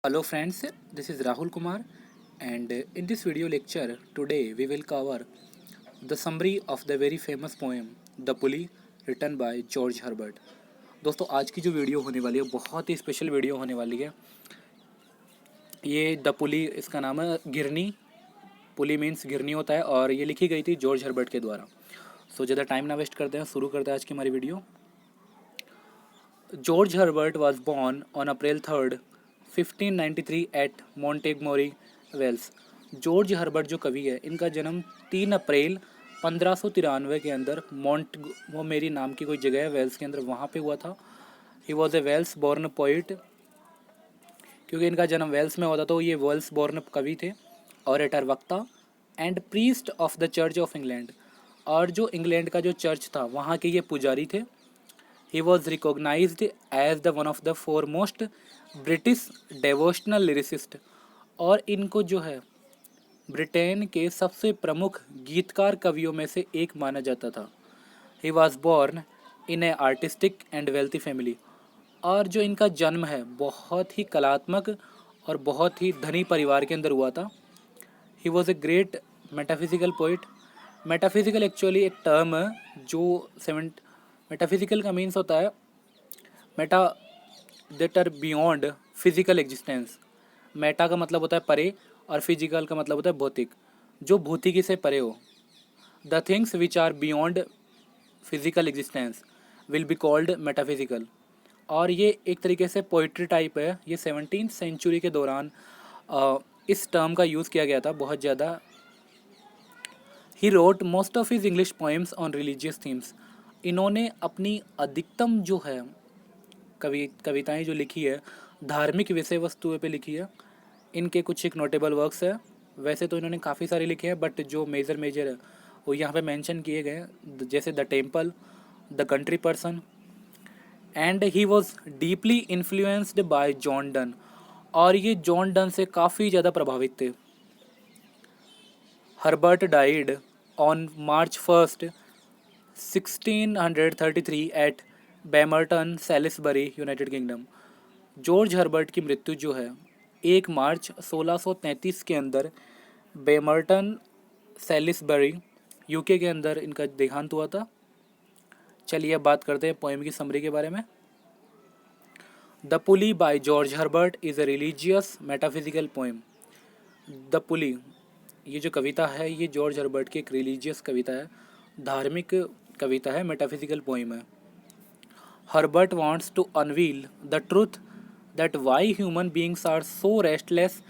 Hello friends, this is Rahul Kumar and in this video lecture today we will cover the summary of the very famous poem The Pulley written by George Herbert। दोस्तों आज की जो video होने वाली है बहुत ही special video होने वाली है। ये द पुली इसका नाम है, घिरनी। पुली मीन्स घिरनी होता है और ये लिखी गई थी जॉर्ज हर्बर्ट के द्वारा। सो ज़्यादा टाइम ना वेस्ट करते हैं, शुरू करते हैं आज की हमारी video. George Herbert was born on April 3, 1593 at Montgomery, Wales. George Herbert जो कवि है, इनका जन्म 3 अप्रैल 1593 के अंदर मोंटगोमेरी नाम की कोई जगह है वेल्स के अंदर, वहाँ पे हुआ था। He was a Wales born poet. क्योंकि इनका जन्म वेल्स में होता तो ये वेल्स बॉर्न कवि थे, ऑरेटर, वक्ता and priest of the church of England. और जो इंग्लैंड का जो चर्च था वहाँ के ये पुजारी थे। He was recognized as the one of the foremost British devotional lyricist। और इनको जो है ब्रिटेन के सबसे प्रमुख गीतकार कवियों में से एक माना जाता था। He was born in a artistic and wealthy family। और जो इनका जन्म है बहुत ही कलात्मक और बहुत ही धनी परिवार के अंदर हुआ था। He was a great metaphysical poet। Metaphysical actually एक टर्म है जो मेटाफिजिकल का मीन्स होता है meta that are beyond physical existence. Meta का मतलब होता है परे और फिजिकल का मतलब होता है भौतिक, जो भौतिकी से परे हो। The things which are beyond physical existence will be called metaphysical. और ये एक तरीके से पोइट्री टाइप है। ये 17th सेंचुरी के दौरान इस टर्म का यूज़ किया गया था बहुत ज़्यादा। He wrote most of his English poems on religious themes. इन्होंने अपनी अधिकतम जो है कविताएं जो लिखी है धार्मिक विषय वस्तुओं पे लिखी है। इनके कुछ एक नोटेबल वर्क्स है। वैसे तो इन्होंने काफ़ी सारे लिखे हैं बट जो मेजर है वो यहाँ पे मेंशन किए गए हैं, जैसे the temple, the country parson and he was deeply influenced by John Donne. और ये जॉन डन से काफ़ी ज़्यादा प्रभावित थे। Herbert died on March 1, 1633 at Bemerton, Salisbury, United Kingdom. George Herbert की मृत्यु जो है 1 मार्च 1633 के अंदर बेमर्टन, सैलिसबरी, यूके के अंदर इनका देहांत हुआ था। चलिए अब बात करते हैं पोएम की समरी के बारे में। The pulley by George Herbert is a religious metaphysical poem. The पुली, ये जो कविता है ये जॉर्ज हर्बर्ट की एक रिलीजियस कविता है, धार्मिक कविता है, मेटाफिजिकल पोएम है। Herbert wants to unveil the truth that why human beings are so restless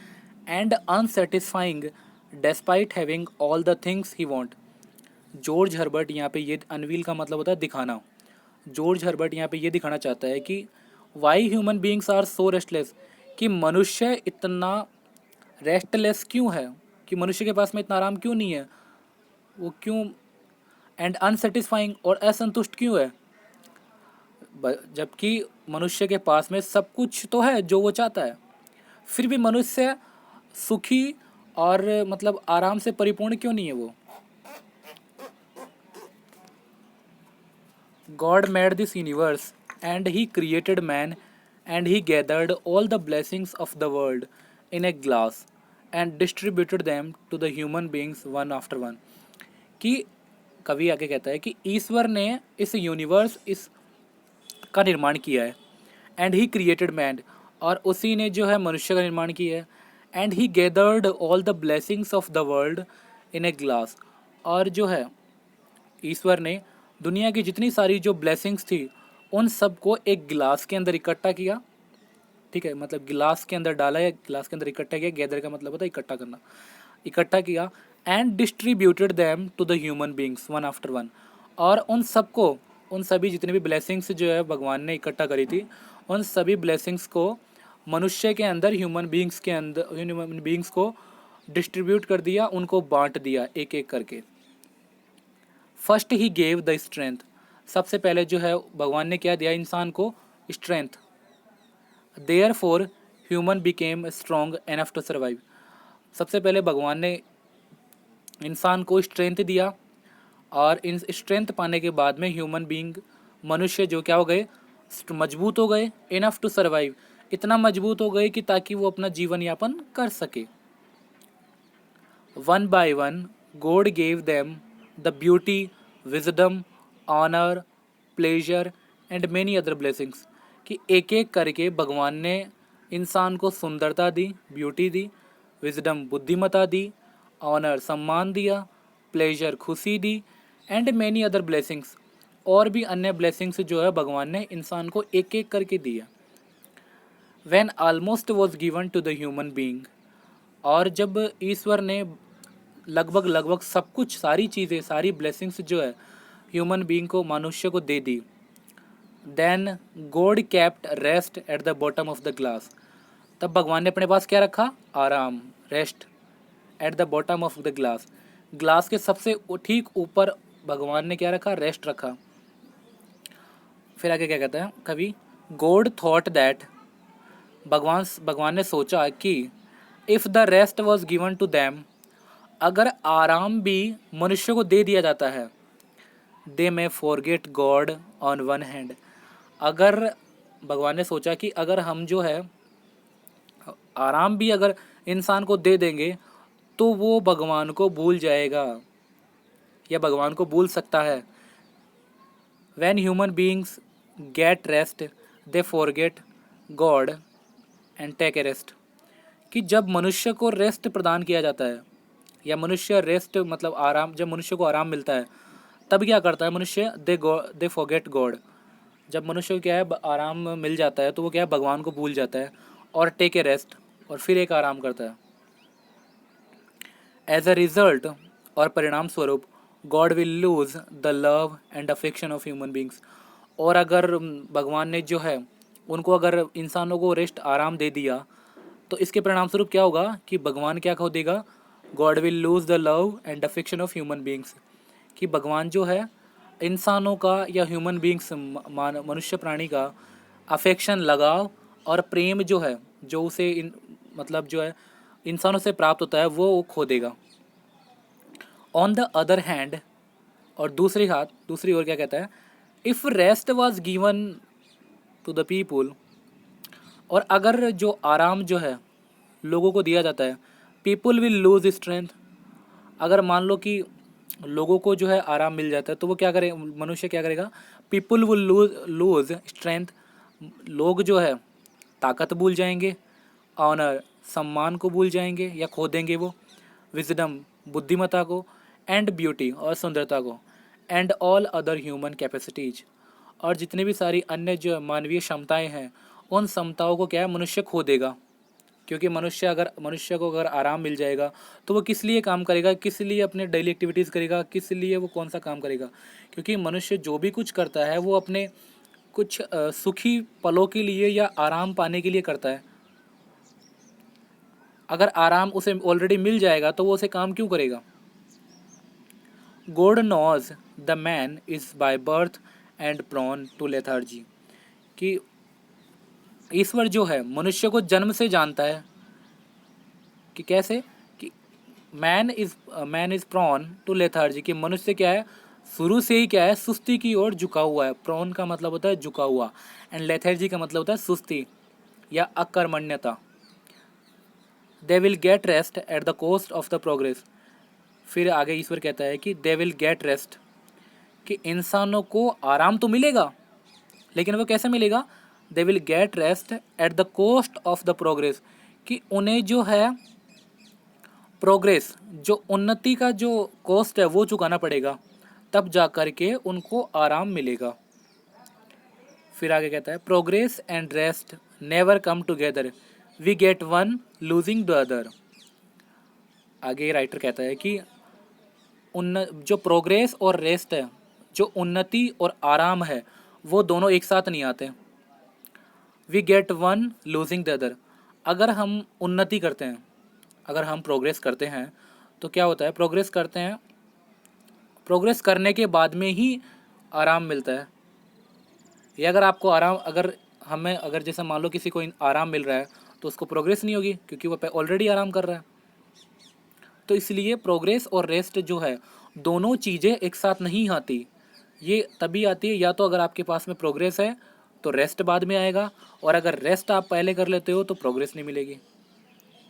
and unsatisfying despite having all the things he want. George Herbert यहाँ पे ये अनवील का मतलब होता है दिखाना। जॉर्ज हर्बर्ट यहाँ पे ये दिखाना चाहता है कि why human beings are so restless, कि मनुष्य इतना रेस्टलेस क्यों है, कि मनुष्य के पास में इतना आराम क्यों नहीं है, वो क्यों, एंड अनसेटिस्फाइंग, और असंतुष्ट क्यों है, जबकि मनुष्य के पास में सब कुछ तो है जो वो चाहता है, फिर भी मनुष्य सुखी और मतलब आराम से परिपूर्ण क्यों नहीं है वो। God made this universe and he created man and he gathered all the blessings of the world in a glass and distributed them to the human beings one after one. कि कवि आगे कहता है कि ईश्वर ने इस यूनिवर्स इस का निर्माण किया है, एंड ही क्रिएटेड मैन, और उसी ने जो है मनुष्य का निर्माण किया है, and he gathered all the blessings of the world in a glass. और जो है ईश्वर ने दुनिया की जितनी सारी जो ब्लेसिंग्स थी उन सबको एक गिलास के अंदर इकट्ठा किया। ठीक है, मतलब गिलास के अंदर डाला या गिलास के अंदर इकट्ठा किया। गैदर का मतलब होता है इकट्ठा करना, इकट्ठा किया। And distributed them to the human beings one after one. और उन सबको, उन सभी जितने भी ब्लेसिंग्स जो है भगवान ने इकट्ठा करी थी, उन सभी ब्लेसिंग्स को मनुष्य के अंदर, ह्यूमन बींग्स के अंदर, ह्यूमन बींग्स को डिस्ट्रीब्यूट कर दिया, उनको बांट दिया एक एक करके। First he gave the strength. सबसे पहले जो है भगवान ने क्या दिया इंसान को, strength. Therefore human became strong enough to survive. सबसे पहले भगवान ने इंसान को स्ट्रेंथ दिया, और इन स्ट्रेंथ पाने के बाद में ह्यूमन बीइंग, मनुष्य जो क्या हो गए, मजबूत हो गए, इनफ टू सर्वाइव, इतना मजबूत हो गए कि ताकि वो अपना जीवन यापन कर सके। One by one God gave them the beauty, wisdom, honour, pleasure and many other blessings, कि एक एक करके भगवान ने इंसान को सुंदरता दी, ब्यूटी दी, विजडम बुद्धिमता दी, ऑनर सम्मान दिया, प्लेजर खुशी दी, एंड मेनी अदर ब्लेसिंग्स, और भी अन्य ब्लेसिंग्स जो है भगवान ने इंसान को एक एक करके दिया। When almost was given to the human being, और जब ईश्वर ने लगभग लगभग सब कुछ, सारी चीज़ें, सारी ब्लेसिंग्स जो है ह्यूमन बीइंग को, मनुष्य को दे दी, then God kept rest at the bottom of the glass, तब भगवान ने अपने पास क्या रखा? आराम, rest at the bottom of the glass, glass के सबसे ठीक ऊपर भगवान ने क्या रखा? रेस्ट रखा। फिर आगे क्या कहता है कवि? गॉड थॉट दैट, भगवान ने सोचा कि if the rest was given to them, अगर आराम भी मनुष्य को दे दिया जाता है, they may forget God on one hand, अगर भगवान ने सोचा कि अगर हम जो है आराम भी अगर इंसान को दे देंगे तो वो भगवान को भूल जाएगा या भगवान को भूल सकता है। When human beings get rest, they forget God and take a rest, कि जब मनुष्य को रेस्ट प्रदान किया जाता है, या मनुष्य रेस्ट मतलब आराम, जब मनुष्य को आराम मिलता है तब क्या करता है मनुष्य? दे फॉरगेट गॉड, जब मनुष्य को क्या है आराम मिल जाता है तो वो क्या है भगवान को भूल जाता है, और टेक ए रेस्ट, और फिर एक आराम करता है। एज अ रिजल्ट, और परिणाम स्वरूप, God will lose the love and affection of human beings, और अगर भगवान ने जो है उनको, अगर इंसानों को रेस्ट आराम दे दिया तो इसके परिणाम स्वरूप क्या होगा कि भगवान क्या खो देगा? God will lose the love and affection of human beings, कि भगवान जो है इंसानों का या ह्यूमन बींग्स मनुष्य प्राणी का अफेक्शन, लगाव और प्रेम जो है, जो उसे मतलब जो है इंसानों से प्राप्त होता है, वो खो देगा। ऑन द अदर हैंड, और दूसरी ओर क्या कहता है? If rest was given to the people, और अगर जो आराम जो है लोगों को दिया जाता है, पीपुल विल लूज स्ट्रेंथ, अगर मान लो कि लोगों को जो है आराम मिल जाता है तो वो क्या करे, मनुष्य क्या करेगा? पीपुल विल लूज स्ट्रेंथ, लोग जो है ताकत भूल जाएंगे, ऑनर सम्मान को भूल जाएंगे या खो देंगे वो, विजडम बुद्धिमत्ता को, एंड ब्यूटी और सुंदरता को, and all other human capacities, और जितने भी सारी अन्य जो मानवीय क्षमताएं हैं उन क्षमताओं को क्या है मनुष्य खो देगा। क्योंकि मनुष्य को अगर आराम मिल जाएगा तो वो किस लिए काम करेगा, किस लिए अपने डेली एक्टिविटीज़ करेगा, किस लिए वो कौन सा काम करेगा? क्योंकि मनुष्य जो भी कुछ करता है वो अपने कुछ सुखी पलों के लिए या आराम पाने के लिए करता है। अगर आराम उसे ऑलरेडी मिल जाएगा तो वो उसे काम क्यों करेगा? God knows the man is by birth and prone to lethargy, कि ईश्वर जो है मनुष्य को जन्म से जानता है, कि कैसे? कि man is prone to lethargy, कि मनुष्य क्या है शुरू से ही क्या है सुस्ती की ओर झुका हुआ है। प्रोन का मतलब होता है झुका हुआ, एंड लेथार्जी का मतलब होता है सुस्ती या अकर्मण्यता। They will get rest at the cost of the progress, फिर आगे ईश्वर कहता है कि दे विल गेट रेस्ट, कि इंसानों को आराम तो मिलेगा, लेकिन वो कैसे मिलेगा? दे will get rest at the cost of the progress, कि उन्हें जो है प्रोग्रेस, जो उन्नति का जो कॉस्ट है वो चुकाना पड़ेगा, तब जा कर के उनको आराम मिलेगा। फिर आगे कहता है progress and rest never come together, we get one losing the other. आगे राइटर कहता है कि जो प्रोग्रेस और रेस्ट है, जो उन्नति और आराम है, वो दोनों एक साथ नहीं आते। We get one losing the other, अगर हम उन्नति करते हैं, अगर हम प्रोग्रेस करते हैं तो क्या होता है? प्रोग्रेस करने के बाद में ही आराम मिलता है। या अगर आपको आराम, अगर जैसे मान लो किसी को आराम मिल रहा है तो उसको प्रोग्रेस नहीं होगी, क्योंकि वो ऑलरेडी आराम कर रहा है। तो इसलिए प्रोग्रेस और रेस्ट जो है दोनों चीज़ें एक साथ नहीं आती, ये तभी आती है या तो अगर आपके पास में प्रोग्रेस है तो रेस्ट बाद में आएगा, और अगर रेस्ट आप पहले कर लेते हो तो प्रोग्रेस नहीं मिलेगी।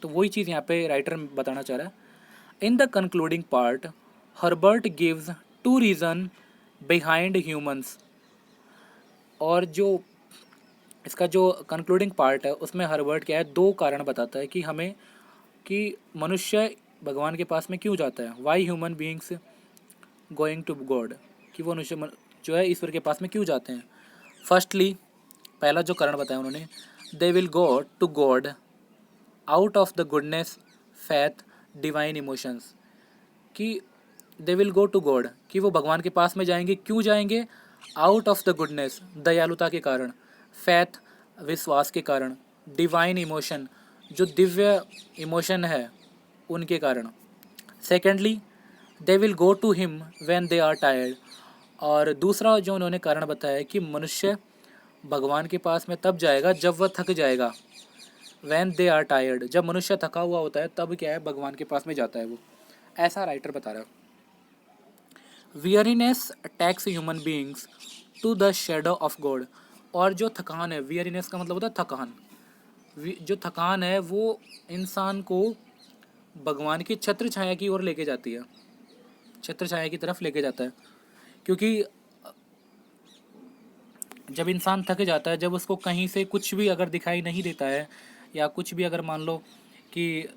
तो वही चीज़ यहाँ पे राइटर बताना चाह रहा है। In the concluding part Herbert gives two reason behind humans. और जो इसका जो कंक्लूडिंग पार्ट है उसमें हर्बर्ट क्या है, दो कारण बताता है कि हमें, कि मनुष्य भगवान के पास में क्यों जाता है, why human beings going to God, कि वो मनुष्य जो है ईश्वर के पास में क्यों जाते हैं। फर्स्टली, पहला जो कारण बताया उन्होंने, they will go to God out of the goodness faith divine emotions, कि they will go to God, कि वो भगवान के पास में जाएंगे, क्यों जाएंगे, आउट ऑफ द गुडनेस दयालुता के कारण, फैथ विश्वास के कारण, डिवाइन इमोशन जो दिव्य इमोशन है उनके कारण। Secondly, they will go to him when they are tired, और दूसरा जो उन्होंने कारण बताया कि मनुष्य भगवान के पास में तब जाएगा जब वह थक जाएगा, व्हेन दे आर टायर्ड, जब मनुष्य थका हुआ होता है तब क्या है, भगवान के पास में जाता है वो, ऐसा राइटर बता रहा है। Weariness attacks human beings to the shadow of God, और जो थकान है, वियरीनेस का मतलब होता है थकान, जो थकान है वो इंसान को भगवान की छत्र छाया की ओर लेके जाती है, छत्र छाया की तरफ लेके जाता है। क्योंकि जब इंसान थक जाता है, जब उसको कहीं से कुछ भी अगर दिखाई नहीं देता है, या कुछ भी अगर मान लो कि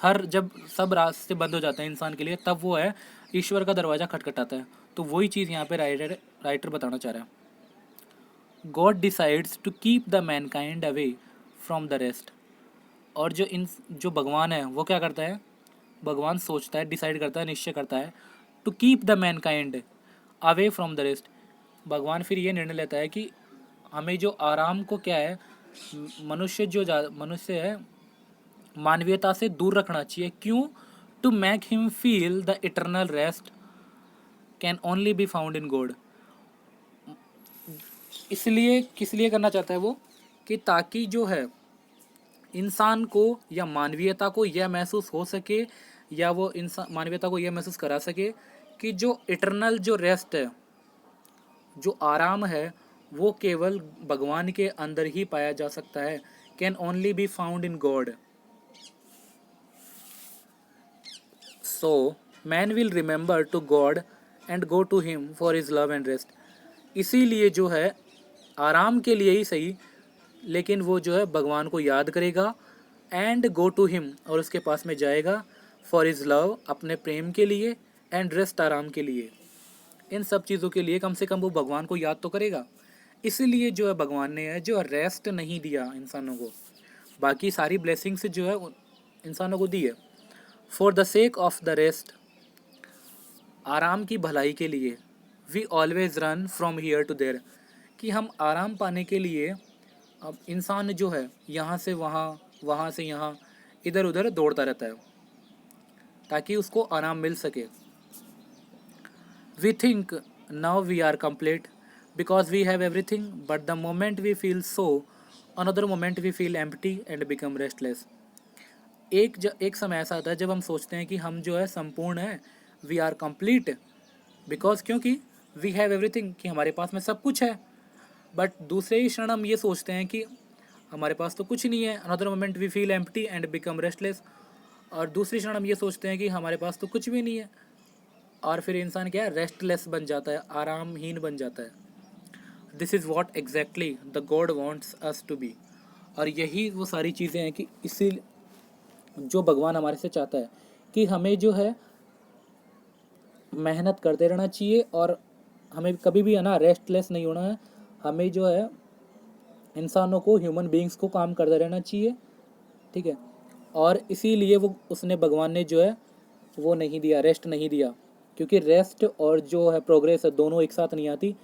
जब सब रास्ते बंद हो जाते हैं इंसान के लिए, तब वो है ईश्वर का दरवाज़ा खटखटाता है। तो वही चीज़ यहाँ पे राइटर बताना चाह रहा है। God decides to keep the mankind away from the rest, और जो भगवान है वो क्या करता है, भगवान सोचता है, डिसाइड करता है, निश्चय करता है, to keep the mankind away from the rest. भगवान फिर ये निर्णय लेता है कि हमें जो आराम को क्या है, मनुष्य है मानवीयता से दूर रखना चाहिए। क्यों, to make him feel the eternal rest can only be found in God. इसलिए किस लिए करना चाहता है वो, कि ताकि जो है इंसान को या मानवीयता को यह महसूस हो सके, या वो इंसान मानवीयता को यह महसूस करा सके कि जो इटर्नल जो रेस्ट है, जो आराम है, वो केवल भगवान के अंदर ही पाया जा सकता है, can only be found in God. So man will remember to God and go to him for his love and rest. इसीलिए जो है आराम के लिए ही सही, लेकिन वो जो है भगवान को याद करेगा, एंड गो टू हिम, और उसके पास में जाएगा, फॉर हिज लव अपने प्रेम के लिए, एंड रेस्ट आराम के लिए। इन सब चीज़ों के लिए कम से कम वो भगवान को याद तो करेगा। इसीलिए जो है भगवान ने है जो रेस्ट नहीं दिया इंसानों को, बाकी सारी ब्लेसिंग्स जो है इंसानों को दी है। For the sake of the rest, आराम की भलाई के लिए, we always run from here to there, कि हम आराम पाने के लिए, अब इंसान जो है यहाँ से वहाँ, वहाँ से यहाँ, इधर उधर दौड़ता रहता है ताकि उसको आराम मिल सके। We think now we are complete because we have everything, but the moment we feel so, another moment we feel empty and become restless. एक समय ऐसा आता है जब हम सोचते हैं कि हम जो है संपूर्ण है, वी आर कंप्लीट, बिकॉज क्योंकि वी हैव एवरीथिंग, कि हमारे पास में सब कुछ है। बट दूसरे ही क्षण हम ये सोचते हैं कि हमारे पास तो कुछ नहीं है, another moment we feel empty and become restless, और दूसरी क्षण हम ये सोचते हैं कि हमारे पास तो कुछ भी नहीं है, और फिर इंसान क्या है, रेस्टलेस बन जाता है, आरामहीन बन जाता है। This is what exactly the God wants us to be, और यही वो सारी चीज़ें हैं कि इसी जो भगवान हमारे से चाहता है कि हमें जो है मेहनत करते रहना चाहिए, और हमें कभी भी है ना रेस्टलेस नहीं होना है। हमें जो है इंसानों को, ह्यूमन बीइंग्स को काम करते रहना चाहिए, ठीक है। और इसीलिए वो उसने भगवान ने जो है वो नहीं दिया, रेस्ट नहीं दिया, क्योंकि रेस्ट और जो है प्रोग्रेस है दोनों एक साथ नहीं आती।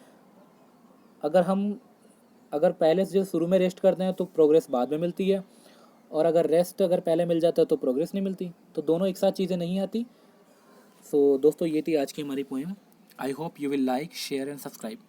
अगर पहले से जो शुरू में रेस्ट करते हैं तो प्रोग्रेस बाद में मिलती है, और अगर रेस्ट अगर पहले मिल जाता है तो प्रोग्रेस नहीं मिलती, तो दोनों एक साथ चीज़ें नहीं आती। सो दोस्तों, ये थी आज की हमारी poem. I hope you will like, share and subscribe.